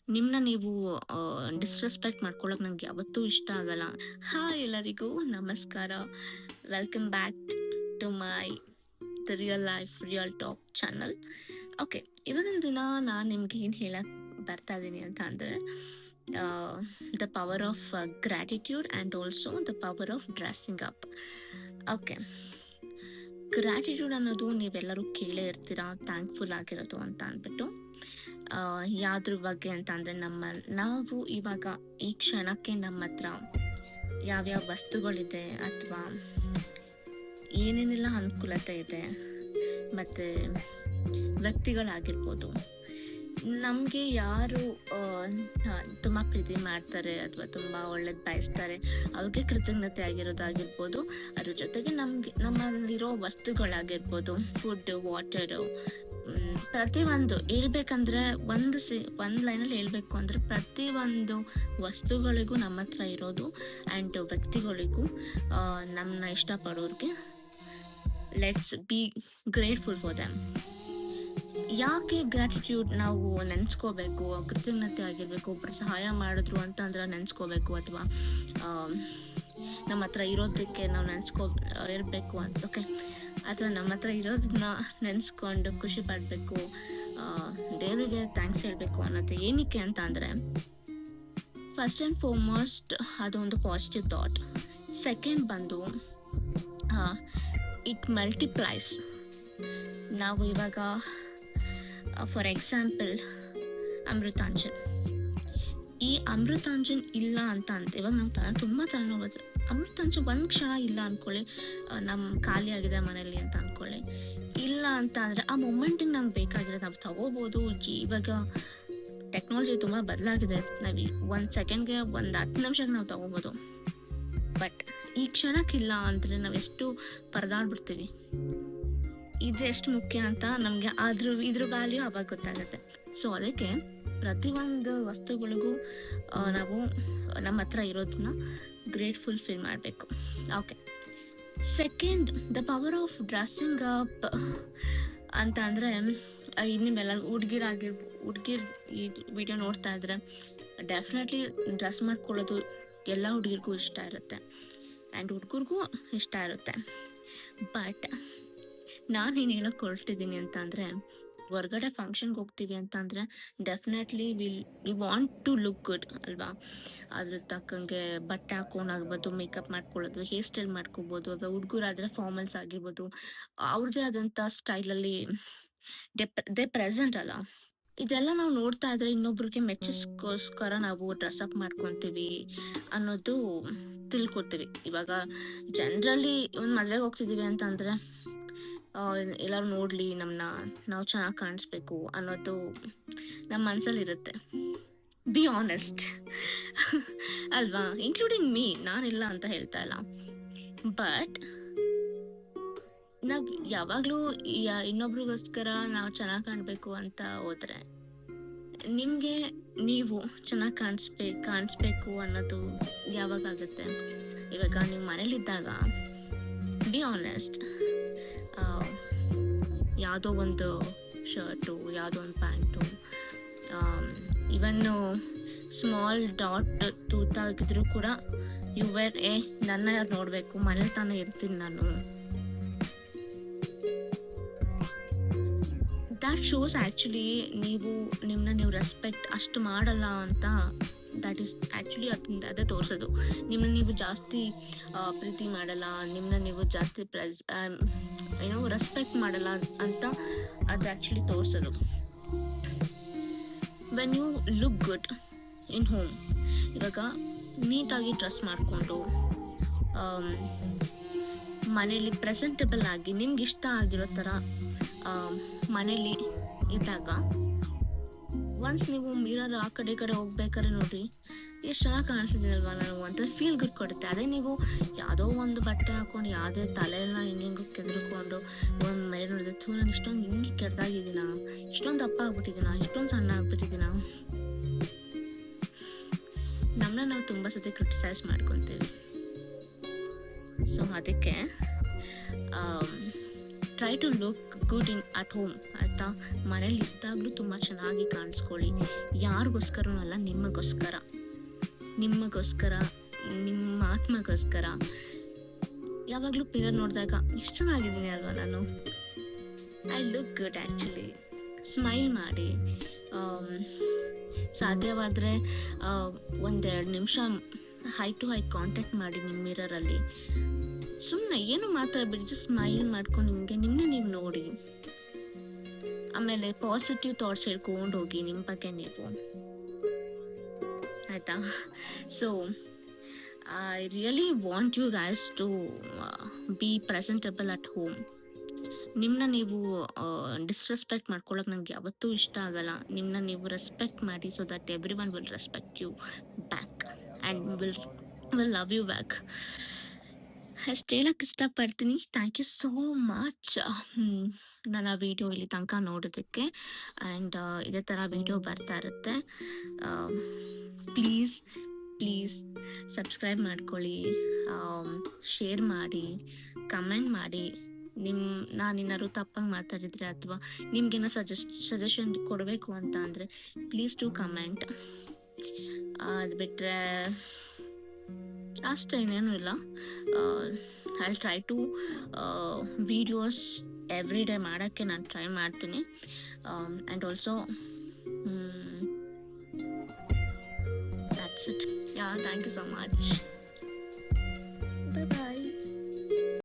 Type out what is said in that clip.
ನಿಮ್ಮನ್ನ ನೀವು ಡಿಸ್‌ರೆಸ್ಪೆಕ್ಟ್ ಮಾಡ್ಕೊಳ್ಳೋಕೆ ನಂಗೆ ಯಾವತ್ತೂ ಇಷ್ಟ ಆಗಲ್ಲ. ಹಾಯ್ ಎಲ್ಲರಿಗೂ ನಮಸ್ಕಾರ. Welcome back to my the real life real talk channel. Okay, ಇವತ್ತಿನ ದಿನ ನಾನು ನಿಮ್ಗೆ ಏನು ಹೇಳಕ್ಕೆ ಬರ್ತಾ ಇದ್ದೀನಿ ಅಂತ ಅಂದರೆ the power of gratitude and also the power of dressing up. Okay, gratitude ಅನ್ನೋದು ನೀವೆಲ್ಲರೂ ಕೇಳೇ ಇರ್ತೀರಾ, ಥ್ಯಾಂಕ್ಫುಲ್ ಆಗಿರೋದು ಅಂತ ಅಂದ್ಬಿಟ್ಟು. ಯಾವ್ದ್ರ ಬಗ್ಗೆ ಅಂತ ಅಂದರೆ ನಾವು ಇವಾಗ ಈ ಕ್ಷಣಕ್ಕೆ ನಮ್ಮ ಹತ್ರ ಯಾವ್ಯಾವ ವಸ್ತುಗಳಿದೆ ಅಥವಾ ಏನೇನೆಲ್ಲ ಅನುಕೂಲತೆ ಇದೆ ಮತ್ತು ವ್ಯಕ್ತಿಗಳಾಗಿರ್ಬೋದು, ನಮಗೆ ಯಾರು ತುಂಬ ಪ್ರೀತಿ ಮಾಡ್ತಾರೆ ಅಥವಾ ತುಂಬ ಒಳ್ಳೇದು ಬಯಸ್ತಾರೆ ಅವ್ರಿಗೆ ಕೃತಜ್ಞತೆ ಆಗಿರೋದಾಗಿರ್ಬೋದು. ಅದ್ರ ಜೊತೆಗೆ ನಮ್ಮಲ್ಲಿರೋ ವಸ್ತುಗಳಾಗಿರ್ಬೋದು, ಫುಡ್ಡು, ವಾಟರು, ಪ್ರತಿಯೊಂದು ಹೇಳ್ಬೇಕಂದ್ರೆ ಒಂದು ಲೈನಲ್ಲಿ ಹೇಳಬೇಕು ಅಂದರೆ ಪ್ರತಿಯೊಂದು ವಸ್ತುಗಳಿಗೂ ನಮ್ಮ ಹತ್ರ ಇರೋದು ಆ್ಯಂಡ್ ವ್ಯಕ್ತಿಗಳಿಗೂ ನಮ್ಮನ್ನ ಇಷ್ಟಪಡೋರಿಗೆ let's be grateful for them. ಯಾಕೆ ಗ್ರ್ಯಾಟಿಟ್ಯೂಡ್ ನಾವು ನೆನೆಸ್ಕೋಬೇಕು, ಕೃತಜ್ಞತೆ ಆಗಿರಬೇಕು, ಒಬ್ಬರು ಸಹಾಯ ಮಾಡಿದ್ರು ಅಂತಂದ್ರೆ ನೆನೆಸ್ಕೋಬೇಕು, ಅಥವಾ ನಮ್ಮ ಹತ್ರ ಇರೋದಕ್ಕೆ ನಾವು ಇರಬೇಕು ಅಂತ, ಓಕೆ, ಅಥವಾ ನಮ್ಮ ಹತ್ರ ಇರೋದನ್ನ ನೆನೆಸ್ಕೊಂಡು ಖುಷಿ ಪಡಬೇಕು, ದೇವರಿಗೆ ಥ್ಯಾಂಕ್ಸ್ ಹೇಳಬೇಕು ಅನ್ನೋದು ಏನಕ್ಕೆ ಅಂತ ಅಂದರೆ, ಫಸ್ಟ್ ಆ್ಯಂಡ್ ಫಾರ್ಮೋಸ್ಟ್ ಅದೊಂದು ಪಾಸಿಟಿವ್ ಥಾಟ್. ಸೆಕೆಂಡ್ ಬಂದು ಇಟ್ ಮಲ್ಟಿಪ್ಲೈಸ್. ನಾವು ಇವಾಗ ಫಾರ್ ಎಕ್ಸಾಂಪಲ್ ಅಮೃತಾಂಜನ್, ಈ ಅಮೃತಾಂಜನ್ ಇಲ್ಲ ಅಂತ ಇವಾಗ ನಮ್ಮ ತುಂಬ ತಲೆನೋವು. ಅಮೃತಾಂಜನ್ ಒಂದು ಕ್ಷಣ ಇಲ್ಲ ಅಂದ್ಕೊಳ್ಳಿ, ನಮ್ಮ ಖಾಲಿ ಆಗಿದೆ ಮನೇಲಿ ಅಂತ ಅಂದ್ಕೊಳ್ಳಿ, ಇಲ್ಲ ಅಂತ ಅಂದರೆ ಆ ಮೊಮೆಂಟಿಗೆ ನಮ್ಗೆ ಬೇಕಾಗಿರೋದು ನಾವು ತಗೋಬೋದು. ಇವಾಗ ಟೆಕ್ನಾಲಜಿ ತುಂಬ ಬದಲಾಗಿದೆ, ನಾವು ಒಂದು ಸೆಕೆಂಡ್ಗೆ ಒಂದು 10 ನಿಮಿಷಕ್ಕೆ ನಾವು ತಗೋಬೋದು. ಬಟ್ ಈ ಕ್ಷಣಕ್ಕಿಲ್ಲ ಅಂದರೆ ನಾವು ಎಷ್ಟು ಪರದಾಡ್ಬಿಡ್ತೀವಿ. ಇದು ಎಷ್ಟು ಮುಖ್ಯ ಅಂತ ನಮಗೆ ಇದ್ರ ವ್ಯಾಲ್ಯೂ ಆವಾಗ ಗೊತ್ತಾಗುತ್ತೆ. ಸೊ ಅದಕ್ಕೆ ಪ್ರತಿಯೊಂದು ವಸ್ತುಗಳಿಗೂ ನಾವು ನಮ್ಮ ಹತ್ರ ಇರೋದನ್ನ ಗ್ರೇಟ್ಫುಲ್ ಫೀಲ್ ಮಾಡಬೇಕು. Okay, second the power of dressing up ಅಂತ ಅಂದರೆ, ನಿಮ್ಮೆಲ್ಲ ಹುಡುಗಿರ್ ಈ ವಿಡಿಯೋ ನೋಡ್ತಾ ಇದ್ರೆ ಡೆಫಿನೆಟ್ಲಿ ಡ್ರೆಸ್ ಮಾಡ್ಕೊಳ್ಳೋದು ಎಲ್ಲ ಹುಡುಗಿರ್ಗೂ ಇಷ್ಟ ಇರುತ್ತೆ ಆ್ಯಂಡ್ ಹುಡುಗರಿಗೂ ಇಷ್ಟ ಇರುತ್ತೆ. ಬಟ್ ನಾನೇನು ಹೇಳೋಕ್ಕೆ ಹೊರಟಿದ್ದೀನಿ ಅಂತ ಅಂದರೆ, ಹೊರಗಡೆ ಫಂಕ್ಷನ್ಗೆ ಹೋಗ್ತೀವಿ ಅಂತ ಅಂದರೆ definitely we want to look good ಅಲ್ವಾ. ಅದ್ರ ತಕ್ಕಂಗೆ ಬಟ್ಟೆ ಹಾಕೋಣಾಗ್ಬೋದು, ಮೇಕಪ್ ಮಾಡ್ಕೊಳ್ಳೋದು, ಹೇರ್ ಸ್ಟೈಲ್ ಮಾಡ್ಕೋಬೋದು, ಅಥವಾ ಹುಡುಗರಾದರೆ ಫಾರ್ಮಲ್ಸ್ ಆಗಿರ್ಬೋದು, ಅವ್ರದ್ದೇ ಆದಂಥ ಸ್ಟೈಲಲ್ಲಿ ದೇ ಪ್ರೆಸೆಂಟ್ ಅಲ್ಲ. ಇದೆಲ್ಲ ನಾವು ನೋಡ್ತಾ ಇದ್ರೆ ಇನ್ನೊಬ್ರಿಗೆ ಮೆಚ್ಚಿಸ್ಕೋಸ್ಕರ ನಾವು ಡ್ರೆಸ್ ಅಪ್ ಮಾಡ್ಕೊತೀವಿ ಅನ್ನೋದು ತಿಳ್ಕೊತೀವಿ. ಇವಾಗ ಜನರಲಿ ಒಂದು ಮದುವೆಗೆ ಹೋಗ್ತಿದ್ದೀವಿ ಅಂತಂದರೆ ಎಲ್ಲರೂ ನೋಡಲಿ ನಮ್ಮನ್ನ, ನಾವು ಚೆನ್ನಾಗಿ ಕಾಣಿಸ್ಬೇಕು ಅನ್ನೋದು ನಮ್ಮ ಮನಸ್ಸಲ್ಲಿರುತ್ತೆ. ಬಿ ಆನೆಸ್ಟ್ ಅಲ್ವಾ, ಇನ್ಕ್ಲೂಡಿಂಗ್ ಮೀ, ನಾನಿಲ್ಲ ಅಂತ ಹೇಳ್ತಾ ಇಲ್ಲ. ಬಟ್ ನಾವು ಯಾವಾಗಲೂ ಇನ್ನೊಬ್ರಿಗೋಸ್ಕರ ನಾವು ಚೆನ್ನಾಗಿ ಕಾಣಬೇಕು ಅಂತ ಹೋದರೆ, ನಿಮಗೆ ನೀವು ಚೆನ್ನಾಗಿ ಕಾಣಿಸ್ಬೇಕು ಅನ್ನೋದು ಯಾವಾಗ ಆಗುತ್ತೆ? ಇವಾಗ ನೀವು ಮನೇಲಿದ್ದಾಗ ಬಿ ಆನೆಸ್ಟ್, ಯಾವುದೋ ಒಂದು ಶರ್ಟು, ಯಾವುದೋ ಒಂದು ಪ್ಯಾಂಟು, ಇವನ್ನು ಸ್ಮಾಲ್ ಡಾಟ್ ತೂತಾಗಿದ್ರು ಕೂಡ ನನ್ನ ಯಾರು ನೋಡಬೇಕು, ಮನೇಲಿ ತಾನೇ ಇರ್ತೀನಿ ನಾನು. ದ್ಯಾಟ್ ಶೋಸ್ ಆ್ಯಕ್ಚುಲಿ ನಿಮ್ಮನ್ನ ನೀವು ರೆಸ್ಪೆಕ್ಟ್ ಅಷ್ಟು ಮಾಡಲ್ಲ ಅಂತ. ದ್ಯಾಟ್ ಈಸ್ ಆ್ಯಕ್ಚುಲಿ ಅದೇ ತೋರಿಸೋದು, ನಿಮ್ಮನ್ನ ನೀವು ಜಾಸ್ತಿ ಪ್ರೀತಿ ಮಾಡಲ್ಲ, ನಿಮ್ಮನ್ನ ನೀವು ಜಾಸ್ತಿ ರೆಸ್ಪೆಕ್ಟ್ ಮಾಡಲ್ಲ ಅಂತ ಅದು ಆ್ಯಕ್ಚುಲಿ ತೋರಿಸೋದು. When you look good in home, ಇವಾಗ ನೀಟಾಗಿ ಡ್ರೆಸ್ ಮಾಡಿಕೊಂಡು ಮನೇಲಿ ಪ್ರೆಸೆಂಟಬಲ್ ಆಗಿ ನಿಮ್ಗೆ ಇಷ್ಟ ಆಗಿರೋ ಥರ ಮನೇಲಿ ಇದ್ದಾಗ, ಒನ್ಸ್ ನೀವು ಮಿರರ್ ಆ ಕಡೆ ಹೋಗ್ಬೇಕಾದ್ರೆ ನೋಡ್ರಿ, ಎಷ್ಟು ಚೆನ್ನಾಗಿ ಕಾಣಿಸ್ತಿದ್ದೀನಲ್ವಾ ನಾನು ಅಂತ ಫೀಲ್ ಗುಡ್ ಕೊಡುತ್ತೆ. ಅದೇ ನೀವು ಯಾವುದೋ ಒಂದು ಬಟ್ಟೆ ಹಾಕೊಂಡು ಯಾವುದೇ ತಲೆಯೆಲ್ಲ ಹಿಂಗೆ ಕೆದರ್ಕೊಂಡು ಒಂದು ಮೇಲೆ ನೋಡಿದ್ರೆ, ನಾನು ಇಷ್ಟೊಂದು ಹಿಂಗೆ ಕೆಡ್ದಾಗಿದ್ದೀನ, ಇಷ್ಟೊಂದು ದಪ್ಪ ಆಗ್ಬಿಟ್ಟಿದ್ದೀನ, ಇಷ್ಟೊಂದು ಸಣ್ಣ ಆಗ್ಬಿಟ್ಟಿದ್ದೀನ, ನಮ್ಮನ್ನ ನಾವು ತುಂಬ ಸತಿ ಕ್ರಿಟಿಸೈಸ್ ಮಾಡ್ಕೊತೀವಿ. ಸೊ ಅದಕ್ಕೆ try to look good in at home ಆಯಿತಾ. ಮನೇಲಿ ಇದ್ದಾಗಲೂ ತುಂಬ ಚೆನ್ನಾಗಿ ಕಾಣಿಸ್ಕೊಳ್ಳಿ. ಯಾರಿಗೋಸ್ಕರನೂ ಅಲ್ಲ, ನಿಮಗೋಸ್ಕರ, ನಿಮಗೋಸ್ಕರ, ನಿಮ್ಮ ಆತ್ಮಗೋಸ್ಕರ. ಯಾವಾಗಲೂ ಪಿರರ್ ನೋಡಿದಾಗ ಇಷ್ಟು ಚೆನ್ನಾಗಿದ್ದೀನಿ ಅಲ್ವಾ ನಾನು, I look good actually. Smile ಮಾಡಿ, ಸಾಧ್ಯವಾದರೆ 1-2 ನಿಮಿಷ ಹೈ ಟು ಹೈ ಕಾಂಟ್ಯಾಕ್ಟ್ ಮಾಡಿ ನಿಮ್ಮ ಮಿರರಲ್ಲಿ. ಸುಮ್ಮನೆ ಏನು ಮಾತಾಡಬೇಡಿ, ಜಸ್ಟ್ ಸ್ಮೈಲ್ ಮಾಡ್ಕೊಂಡು ನಿಮ್ಮನ್ನೇ ನೀವು ನೋಡಿ. ಆಮೇಲೆ ಪಾಸಿಟಿವ್ ಥಾಟ್ಸ್ ಹೇಳ್ಕೊಂಡು ಹೋಗಿ ನಿಮ್ಮ ಬಗ್ಗೆ ನೀವು, ಆಯಿತಾ. So I really want you guys to be presentable at home. ನಿಮ್ಮನ್ನ ನೀವು ಡಿಸ್ರೆಸ್ಪೆಕ್ಟ್ ಮಾಡ್ಕೊಳ್ಳೋಕೆ ನಂಗೆ ಯಾವತ್ತೂ ಇಷ್ಟ ಆಗಲ್ಲ. ನಿಮ್ಮನ್ನ ನೀವು ರೆಸ್ಪೆಕ್ಟ್ ಮಾಡಿ, so that everyone will respect you back and will love you back. ಅಷ್ಟು ಹೇಳಕ್ಕೆ ಇಷ್ಟಪಡ್ತೀನಿ. ಥ್ಯಾಂಕ್ ಯು ಸೋ ಮಚ್ ನನ್ನ ವಿಡಿಯೋ ಇಲ್ಲಿ ತನಕ ನೋಡೋದಕ್ಕೆ. ಆ್ಯಂಡ್ ಇದೇ ಥರ ವಿಡಿಯೋ ಬರ್ತಾ ಇರುತ್ತೆ. ಪ್ಲೀಸ್ ಸಬ್ಸ್ಕ್ರೈಬ್ ಮಾಡ್ಕೊಳ್ಳಿ, ಶೇರ್ ಮಾಡಿ, ಕಮೆಂಟ್ ಮಾಡಿ. ನಾನೇನಾದ್ರು ತಪ್ಪಾಗಿ ಮಾತಾಡಿದರೆ ಅಥವಾ ನಿಮ್ಗೇನೋ ಸಜೆಷನ್ ಕೊಡಬೇಕು ಅಂತ ಅಂದರೆ ಪ್ಲೀಸ್ ಟು ಕಮೆಂಟ್. ಅದು ಬಿಟ್ಟರೆ ಅಷ್ಟೇ, ಇನ್ನೇನು ಇಲ್ಲ. I try to videos every day ಮಾಡೋಕ್ಕೆ ನಾನು ಟ್ರೈ ಮಾಡ್ತೀನಿ. And also that's it. Yeah, thank you so much. Bye bye.